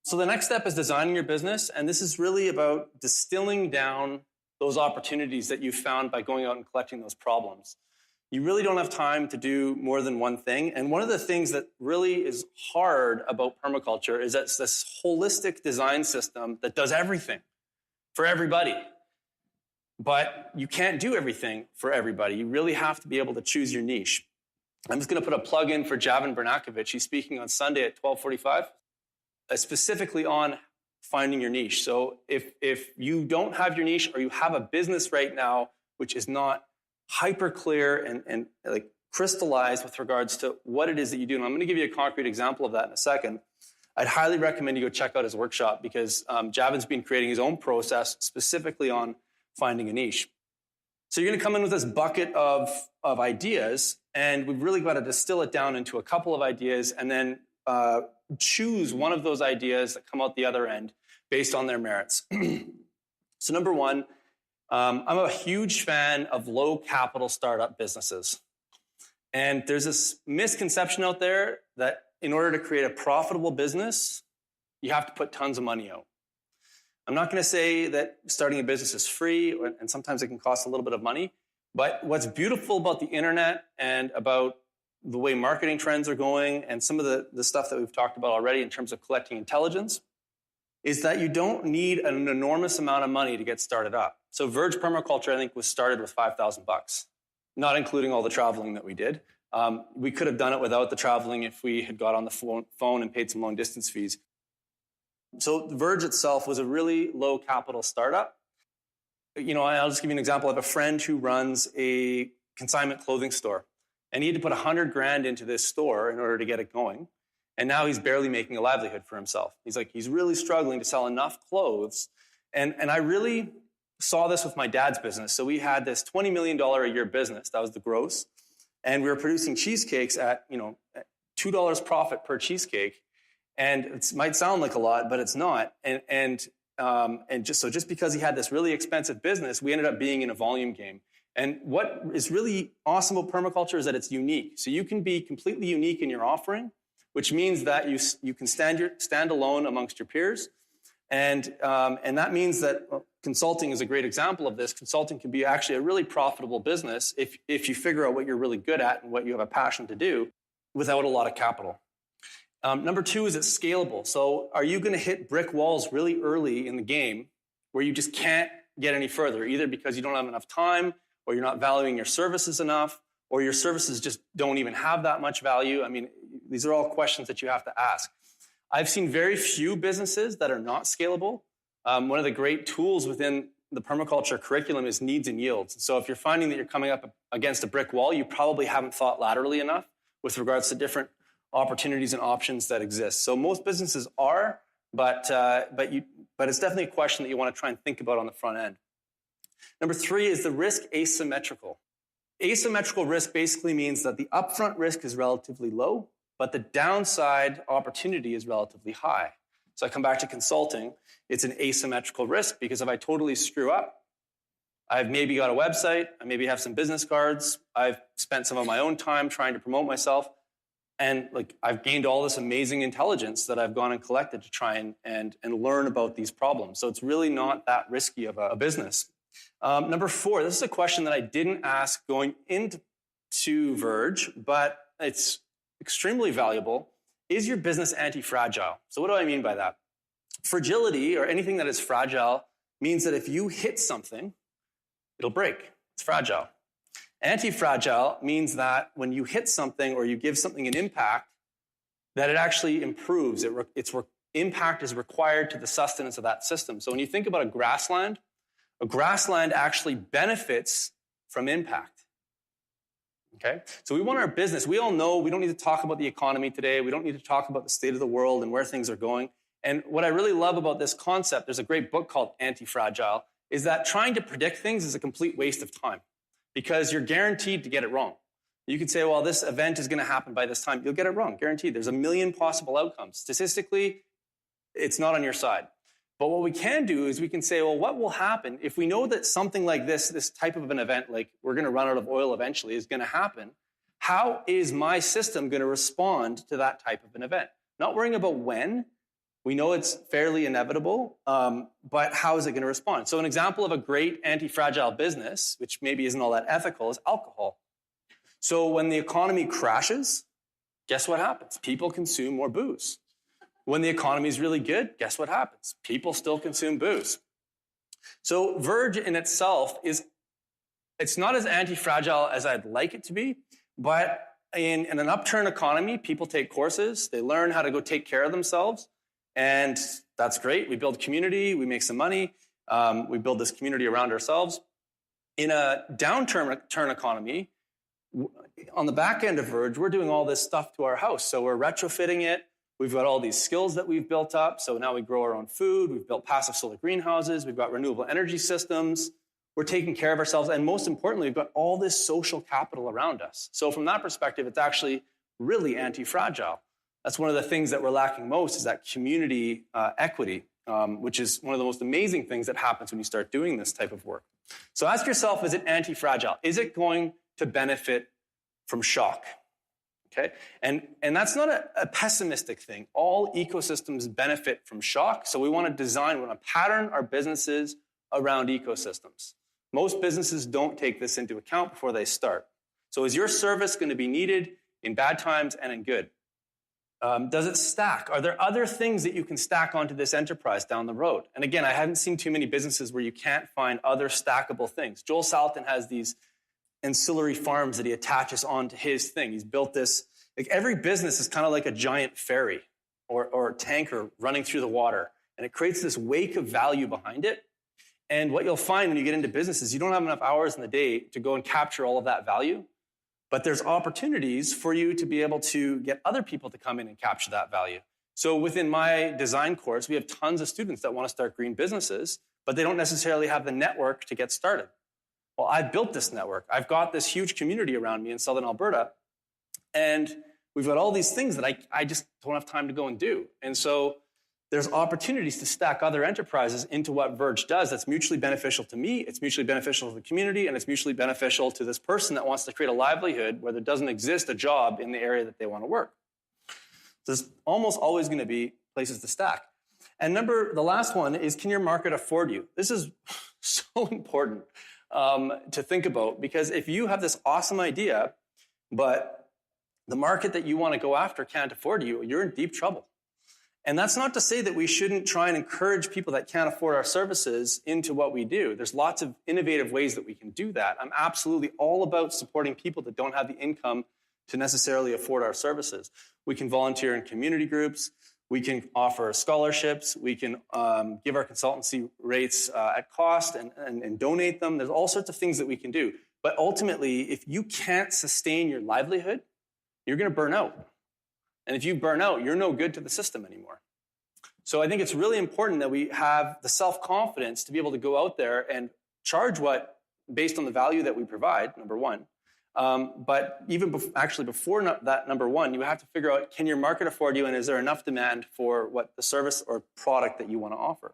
So the next step is designing your business, and this is really about distilling down those opportunities that you found by going out and collecting those problems. You really don't have time to do more than one thing, and one of the things that really is hard about permaculture is that it's this holistic design system that does everything for everybody. But you can't do everything for everybody. You really have to be able to choose your niche. I'm just going to put a plug in for Javin Bernakovich. He's speaking on Sunday at 12:45. Specifically on finding your niche. So if you don't have your niche, or you have a business right now which is not hyper clear and like crystallized with regards to what it is that you do, and I'm going to give you a concrete example of that in a second, I'd highly recommend you go check out his workshop, because Javin's been creating his own process specifically on finding a niche. So you're going to come in with this bucket of ideas, and we've really got to distill it down into a couple of ideas, and then choose one of those ideas that come out the other end based on their merits. So number one, I'm a huge fan of low capital startup businesses. And there's this misconception out there that in order to create a profitable business, you have to put tons of money out. I'm not going to say that starting a business is free, and sometimes it can cost a little bit of money. But what's beautiful about the internet and about the way marketing trends are going, and some of the stuff that we've talked about already in terms of collecting intelligence, is that you don't need an enormous amount of money to get started up. So Verge Permaculture, I think, was started with $5,000, not including all the traveling that we did. We could have done it without the traveling if we had got on the phone and paid some long distance fees. So Verge itself was a really low capital startup. You know, I'll just give you an example. I have a friend who runs a consignment clothing store. And he had to put $100,000 into this store in order to get it going. And now he's barely making a livelihood for himself. He's really struggling to sell enough clothes. And I really saw this with my dad's business. So we had this $20 million a year business. That was the gross. And we were producing cheesecakes at, $2 profit per cheesecake. And it might sound like a lot, but it's not. And just because he had this really expensive business, we ended up being in a volume game. And what is really awesome about permaculture is that it's unique. So you can be completely unique in your offering, which means that you can stand alone amongst your peers. And that means that consulting is a great example of this. Consulting can be actually a really profitable business if you figure out what you're really good at and what you have a passion to do without a lot of capital. Number two is it's scalable. So are you going to hit brick walls really early in the game where you just can't get any further, either because you don't have enough time, or you're not valuing your services enough, or your services just don't even have that much value? I mean, these are all questions that you have to ask. I've seen very few businesses that are not scalable. One of the great tools within the permaculture curriculum is needs and yields. So if you're finding that you're coming up against a brick wall, you probably haven't thought laterally enough with regards to different opportunities and options that exist. So most businesses are, but it's definitely a question that you want to try and think about on the front end. Number three is the risk asymmetrical. Asymmetrical risk basically means that the upfront risk is relatively low, but the downside opportunity is relatively high. So I come back to consulting. It's an asymmetrical risk because if I totally screw up, I've maybe got a website, I maybe have some business cards, I've spent some of my own time trying to promote myself, and I've gained all this amazing intelligence that I've gone and collected to try and learn about these problems. So it's really not that risky of a business. Number four, this is a question that I didn't ask going into Verge, but it's extremely valuable. Is your business anti-fragile? So what do I mean by that? Fragility, or anything that is fragile, means that if you hit something, it'll break. It's fragile. Anti-fragile means that when you hit something or you give something an impact, that it actually improves. Its impact is required to the sustenance of that system. So when you think about a grassland actually benefits from impact. Okay? So we want our business. We all know we don't need to talk about the economy today. We don't need to talk about the state of the world and where things are going. And what I really love about this concept, there's a great book called Anti-Fragile, is that trying to predict things is a complete waste of time because you're guaranteed to get it wrong. You could say, well, this event is going to happen by this time. You'll get it wrong, guaranteed. There's a million possible outcomes. Statistically, it's not on your side. But what we can do is we can say, well, what will happen if we know that something like this type of an event, like we're going to run out of oil eventually, is going to happen? How is my system going to respond to that type of an event? Not worrying about when. We know it's fairly inevitable, but how is it going to respond? So an example of a great anti-fragile business, which maybe isn't all that ethical, is alcohol. So when the economy crashes, guess what happens? People consume more booze. When the economy is really good, guess what happens? People still consume booze. So Verge in itself it's not as anti-fragile as I'd like it to be, but in an upturn economy, people take courses, they learn how to go take care of themselves, and that's great. We build community, we make some money, we build this community around ourselves. In a downturn economy, on the back end of Verge, we're doing all this stuff to our house. So we're retrofitting it. We've got all these skills that we've built up. So now we grow our own food. We've built passive solar greenhouses. We've got renewable energy systems. We're taking care of ourselves. And most importantly, we've got all this social capital around us. So from that perspective, it's actually really anti-fragile. That's one of the things that we're lacking most is that community equity, which is one of the most amazing things that happens when you start doing this type of work. So ask yourself, is it anti-fragile? Is it going to benefit from shock? Okay, and that's not a pessimistic thing. All ecosystems benefit from shock, so we want to pattern our businesses around ecosystems. Most businesses don't take this into account before they start. So is your service going to be needed in bad times and in good? Does it stack? Are there other things that you can stack onto this enterprise down the road? And again, I haven't seen too many businesses where you can't find other stackable things. Joel Salatin has these ancillary farms that he attaches onto his thing. He's built this, like every business is kind of like a giant ferry or a tanker running through the water. And it creates this wake of value behind it. And what you'll find when you get into business is you don't have enough hours in the day to go and capture all of that value. But there's opportunities for you to be able to get other people to come in and capture that value. So within my design course, we have tons of students that want to start green businesses, but they don't necessarily have the network to get started. Well, I've built this network. I've got this huge community around me in Southern Alberta, and we've got all these things that I just don't have time to go and do. And so there's opportunities to stack other enterprises into what Verge does that's mutually beneficial to me, it's mutually beneficial to the community, and it's mutually beneficial to this person that wants to create a livelihood where there doesn't exist a job in the area that they want to work. So there's almost always going to be places to stack. And the last one is, can your market afford you? This is so important to think about, because if you have this awesome idea, but the market that you want to go after can't afford you, you're in deep trouble. And that's not to say that we shouldn't try and encourage people that can't afford our services into what we do. There's lots of innovative ways that we can do that. I'm absolutely all about supporting people that don't have the income to necessarily afford our services. We can volunteer in community groups. We can offer scholarships. We can give our consultancy rates at cost and donate them. There's all sorts of things that we can do. But ultimately, if you can't sustain your livelihood, you're going to burn out. And if you burn out, you're no good to the system anymore. So I think it's really important that we have the self-confidence to be able to go out there and charge based on the value that we provide, number one. But even before that, number one, you have to figure out, can your market afford you, and is there enough demand for what the service or product that you want to offer?